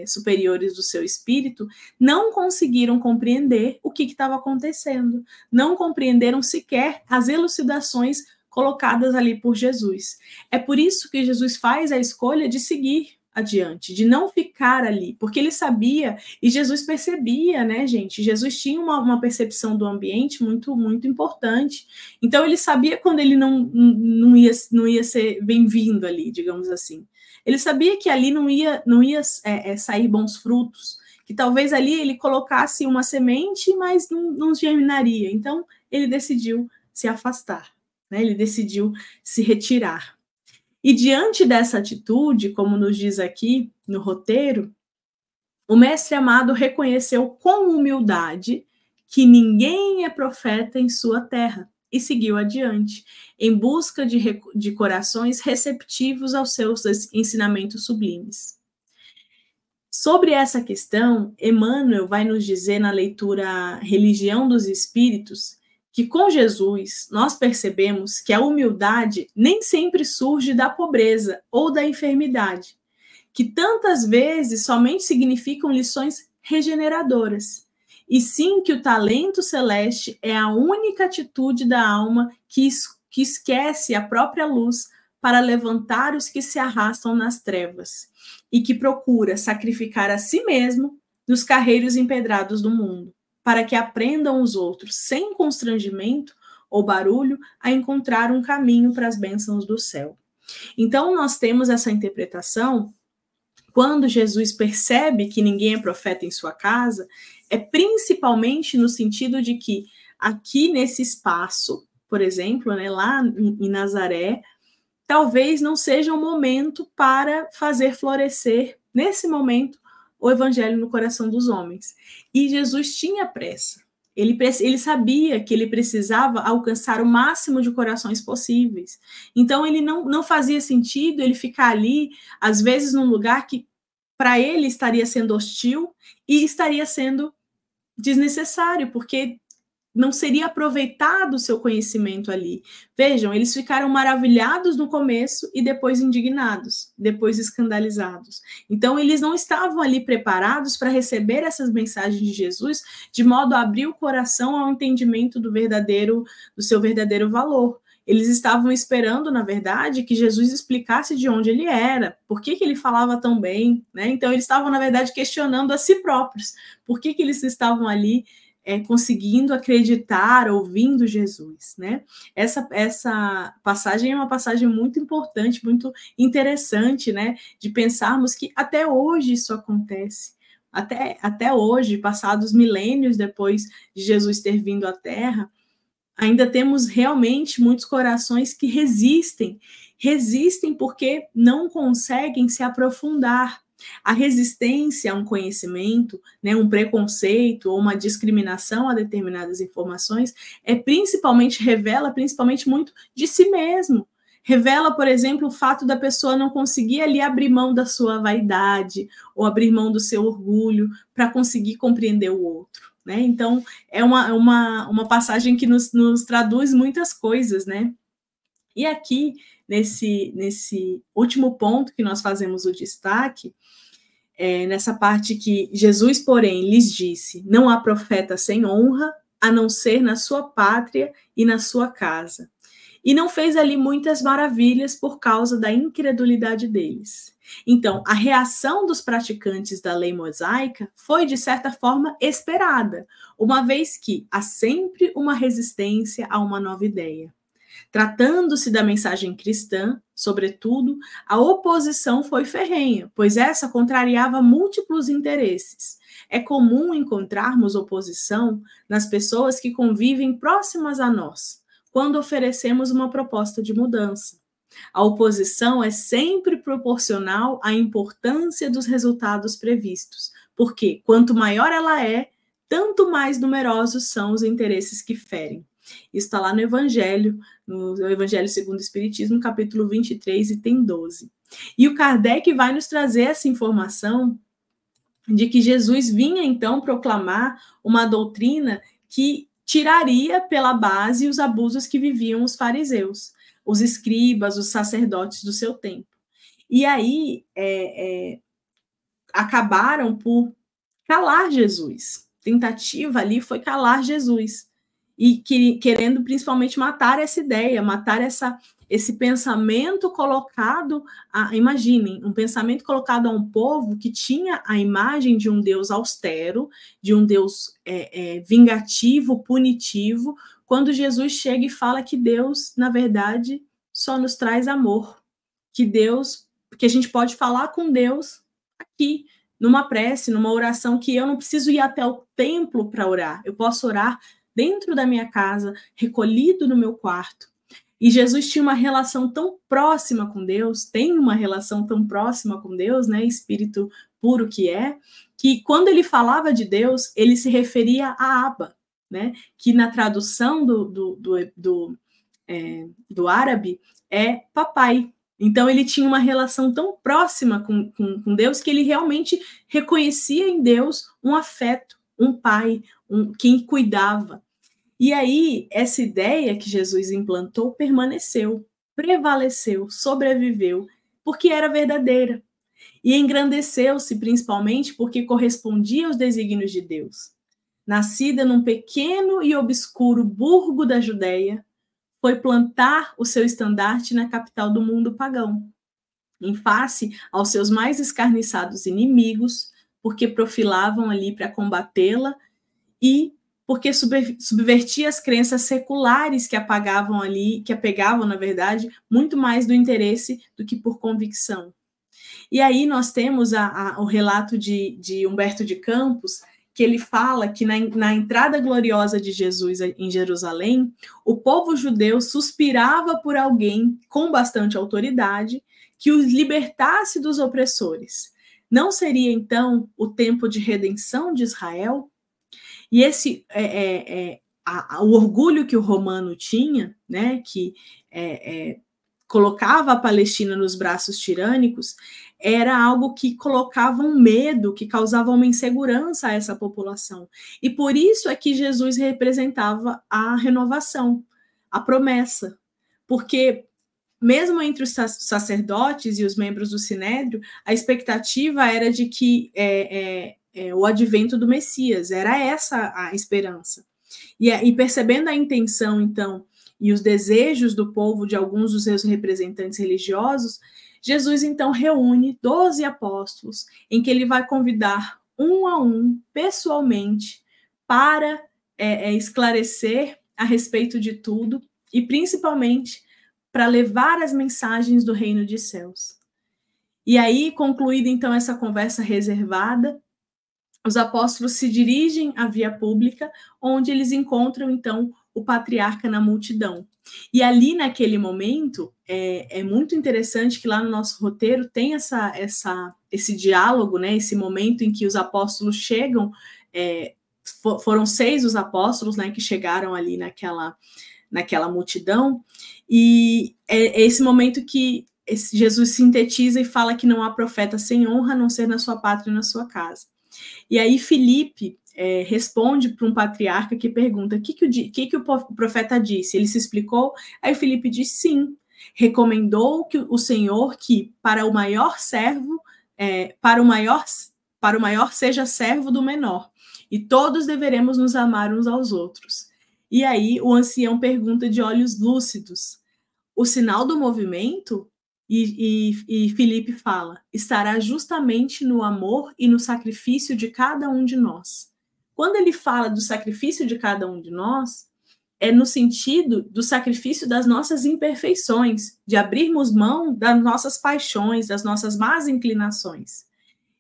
superiores do seu espírito, não conseguiram compreender o que estava acontecendo, não compreenderam sequer as elucidações colocadas ali por Jesus. É por isso que Jesus faz a escolha de seguir adiante, de não ficar ali, porque ele sabia, e Jesus percebia, né, gente? Jesus tinha uma percepção do ambiente muito, muito importante. Então, ele sabia quando ele não ia ser bem-vindo ali, digamos assim. Ele sabia que ali não ia sair bons frutos, que talvez ali ele colocasse uma semente, mas não germinaria. Então, ele decidiu se afastar, né? Ele decidiu se retirar. E diante dessa atitude, como nos diz aqui no roteiro, o mestre amado reconheceu com humildade que ninguém é profeta em sua terra e seguiu adiante, em busca de corações receptivos aos seus ensinamentos sublimes. Sobre essa questão, Emmanuel vai nos dizer na leitura Religião dos Espíritos que com Jesus nós percebemos que a humildade nem sempre surge da pobreza ou da enfermidade, que tantas vezes somente significam lições regeneradoras, e sim que o talento celeste é a única atitude da alma que esquece a própria luz para levantar os que se arrastam nas trevas, e que procura sacrificar a si mesmo nos carreiros empedrados do mundo, para que aprendam os outros, sem constrangimento ou barulho, a encontrar um caminho para as bênçãos do céu. Então, nós temos essa interpretação, quando Jesus percebe que ninguém é profeta em sua casa, é principalmente no sentido de que aqui nesse espaço, por exemplo, né, lá em Nazaré, talvez não seja um momento para fazer florescer, nesse momento, o evangelho no coração dos homens. E Jesus tinha pressa. Ele sabia que ele precisava alcançar o máximo de corações possíveis. Então, ele não fazia sentido ele ficar ali, às vezes, num lugar que, para ele, estaria sendo hostil e estaria sendo desnecessário, porque não seria aproveitado o seu conhecimento ali. Vejam, eles ficaram maravilhados no começo e depois indignados, depois escandalizados. Então, eles não estavam ali preparados para receber essas mensagens de Jesus, de modo a abrir o coração ao entendimento do seu verdadeiro valor. Eles estavam esperando, na verdade, que Jesus explicasse de onde ele era, por que ele falava tão bem, né? Então, eles estavam, na verdade, questionando a si próprios, por que eles estavam ali conseguindo acreditar, ouvindo Jesus, né? Essa passagem é uma passagem muito importante, muito interessante, né? De pensarmos que até hoje isso acontece. Até hoje, passados milênios depois de Jesus ter vindo à Terra, ainda temos realmente muitos corações que resistem porque não conseguem se aprofundar. A resistência a um conhecimento, né, um preconceito ou uma discriminação a determinadas informações revela principalmente muito de si mesmo, Revela, por exemplo, o fato da pessoa não conseguir ali abrir mão da sua vaidade ou abrir mão do seu orgulho para conseguir compreender o outro, né? Então, é uma passagem que nos traduz muitas coisas, né? E aqui, nesse último ponto que nós fazemos o destaque, nessa parte que Jesus, porém, lhes disse: não há profeta sem honra, a não ser na sua pátria e na sua casa. E não fez ali muitas maravilhas por causa da incredulidade deles. Então, a reação dos praticantes da lei mosaica foi, de certa forma, esperada, uma vez que há sempre uma resistência a uma nova ideia. Tratando-se da mensagem cristã, sobretudo, a oposição foi ferrenha, pois essa contrariava múltiplos interesses. É comum encontrarmos oposição nas pessoas que convivem próximas a nós, quando oferecemos uma proposta de mudança. A oposição é sempre proporcional à importância dos resultados previstos, porque quanto maior ela é, tanto mais numerosos são os interesses que ferem. Isso está lá no Evangelho segundo o Espiritismo, capítulo 23, item 12. E o Kardec vai nos trazer essa informação de que Jesus vinha, então, proclamar uma doutrina que tiraria pela base os abusos que viviam os fariseus, os escribas, os sacerdotes do seu tempo. E aí acabaram por calar Jesus. A tentativa ali foi calar Jesus. E querendo principalmente matar essa ideia, matar esse pensamento colocado, imaginem, um pensamento colocado a um povo que tinha a imagem de um Deus austero, de um Deus vingativo, punitivo, quando Jesus chega e fala que Deus, na verdade, só nos traz amor, que a gente pode falar com Deus aqui, numa prece, numa oração, que eu não preciso ir até o templo para orar, eu posso orar dentro da minha casa, recolhido no meu quarto. E Jesus tinha uma relação tão próxima com Deus, tem uma relação tão próxima com Deus, né, espírito puro que quando ele falava de Deus, ele se referia a Abba, né, que na tradução do árabe é papai. Então ele tinha uma relação tão próxima com Deus que ele realmente reconhecia em Deus um afeto, um pai, quem cuidava. E aí, essa ideia que Jesus implantou permaneceu, prevaleceu, sobreviveu, porque era verdadeira. E engrandeceu-se principalmente porque correspondia aos desígnios de Deus. Nascida num pequeno e obscuro burgo da Judéia, foi plantar o seu estandarte na capital do mundo pagão, em face aos seus mais escarniçados inimigos, porque profilavam ali para combatê-la e porque subvertia as crenças seculares que apegavam, na verdade, muito mais do interesse do que por convicção. E aí nós temos o relato de Humberto de Campos, que ele fala que na entrada gloriosa de Jesus em Jerusalém, o povo judeu suspirava por alguém com bastante autoridade que os libertasse dos opressores. Não seria, então, o tempo de redenção de Israel? E esse o orgulho que o romano tinha, né, que colocava a Palestina nos braços tirânicos, era algo que colocava um medo, que causava uma insegurança a essa população. E por isso é que Jesus representava a renovação, a promessa. Porque mesmo entre os sacerdotes e os membros do Sinédrio, a expectativa era de que o advento do Messias, era essa a esperança. E percebendo a intenção, então, e os desejos do povo, de alguns dos seus representantes religiosos, Jesus, então, reúne 12 apóstolos, em que ele vai convidar um a um, pessoalmente, para esclarecer a respeito de tudo, e principalmente para levar as mensagens do reino de céus. E aí, concluída, então, essa conversa reservada, os apóstolos se dirigem à via pública, onde eles encontram, então, o patriarca na multidão. E ali, naquele momento, é muito interessante que lá no nosso roteiro tem esse diálogo, né, esse momento em que os apóstolos chegam, foram 6 os apóstolos, né, que chegaram ali naquela multidão, e é esse momento que Jesus sintetiza e fala que não há profeta sem honra, a não ser na sua pátria e na sua casa. E aí Filipe responde para um patriarca que pergunta o que o profeta disse. Ele se explicou? Aí Filipe diz sim. Recomendou que o Senhor que para o maior seja servo do menor, e todos deveremos nos amar uns aos outros. E aí o ancião pergunta de olhos lúcidos: o sinal do movimento? E Filipe fala: estará justamente no amor e no sacrifício de cada um de nós. Quando ele fala do sacrifício de cada um de nós, é no sentido do sacrifício das nossas imperfeições, de abrirmos mão das nossas paixões, das nossas más inclinações.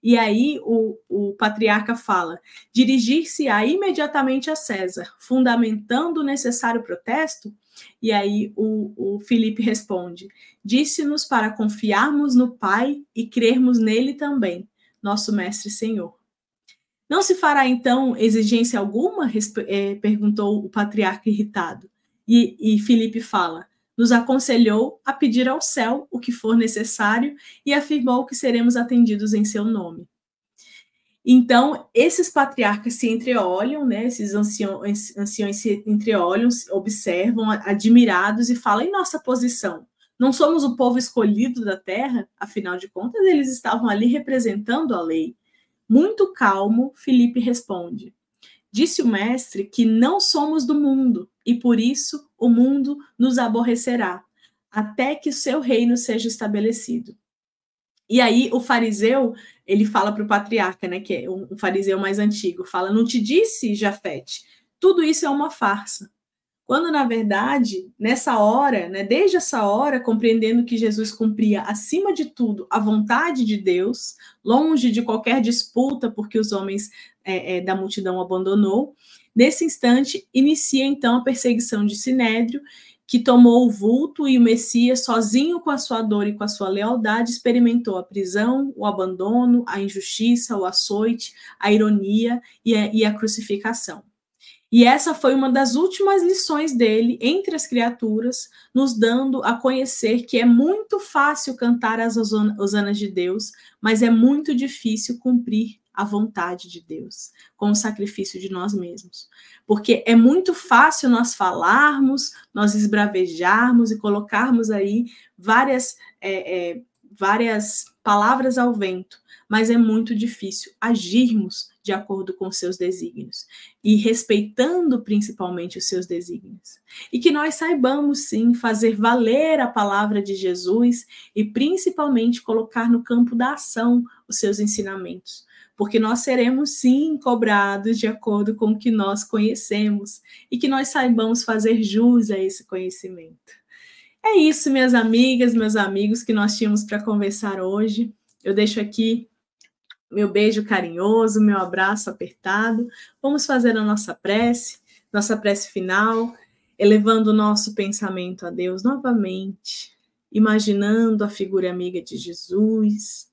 E aí o patriarca fala: dirigir-se-á imediatamente a César, fundamentando o necessário protesto. E aí o Filipe responde: disse-nos para confiarmos no Pai e crermos nele também, nosso Mestre e Senhor. Não se fará, então, exigência alguma? Perguntou o patriarca irritado. E Filipe fala: nos aconselhou a pedir ao céu o que for necessário e afirmou que seremos atendidos em seu nome. Então, esses patriarcas se entreolham, né? Esses anciões se entreolham, observam, admirados, e falam: e nossa posição? Não somos o povo escolhido da terra? Afinal de contas, eles estavam ali representando a lei. Muito calmo, Filipe responde: disse o mestre que não somos do mundo, e por isso o mundo nos aborrecerá, até que o seu reino seja estabelecido. E aí o fariseu, ele fala para o patriarca, né, que é um fariseu mais antigo, fala: não te disse, Jafete, tudo isso é uma farsa. Quando, na verdade, nessa hora, né, desde essa hora, compreendendo que Jesus cumpria, acima de tudo, a vontade de Deus, longe de qualquer disputa, porque os homens da multidão abandonou, nesse instante, inicia, então, a perseguição de Sinédrio, que tomou o vulto, e o Messias, sozinho com a sua dor e com a sua lealdade, experimentou a prisão, o abandono, a injustiça, o açoite, a ironia e a crucificação. E essa foi uma das últimas lições dele entre as criaturas, nos dando a conhecer que é muito fácil cantar as hosanas de Deus, mas é muito difícil cumprir a vontade de Deus, com o sacrifício de nós mesmos. Porque é muito fácil nós falarmos, nós esbravejarmos e colocarmos aí várias palavras ao vento, mas é muito difícil agirmos de acordo com os seus desígnios e respeitando principalmente os seus desígnios. E que nós saibamos, sim, fazer valer a palavra de Jesus e principalmente colocar no campo da ação os seus ensinamentos, porque nós seremos, sim, cobrados de acordo com o que nós conhecemos e que nós saibamos fazer jus a esse conhecimento. É isso, minhas amigas, meus amigos, que nós tínhamos para conversar hoje. Eu deixo aqui meu beijo carinhoso, meu abraço apertado. Vamos fazer a nossa prece final, elevando o nosso pensamento a Deus novamente, imaginando a figura amiga de Jesus.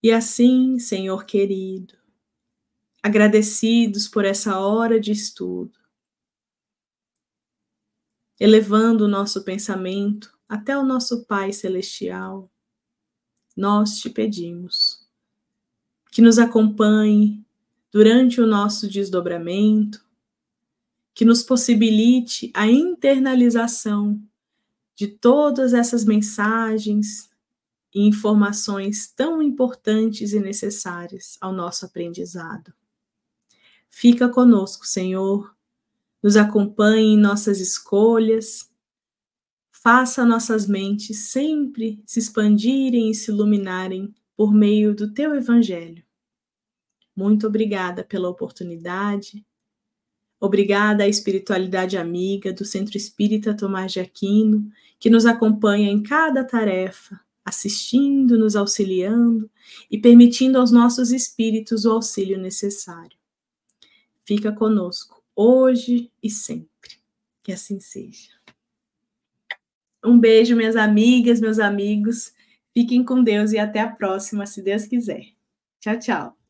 E assim, Senhor querido, agradecidos por essa hora de estudo, elevando o nosso pensamento até o nosso Pai Celestial, nós te pedimos que nos acompanhe durante o nosso desdobramento, que nos possibilite a internalização de todas essas mensagens e informações tão importantes e necessárias ao nosso aprendizado. Fica conosco, Senhor, nos acompanhe em nossas escolhas, faça nossas mentes sempre se expandirem e se iluminarem por meio do Teu Evangelho. Muito obrigada pela oportunidade. Obrigada à espiritualidade amiga do Centro Espírita Tomás de Aquino, que nos acompanha em cada tarefa, assistindo, nos auxiliando e permitindo aos nossos espíritos o auxílio necessário. Fica conosco, hoje e sempre. Que assim seja. Um beijo, minhas amigas, meus amigos. Fiquem com Deus e até a próxima, se Deus quiser. Tchau, tchau.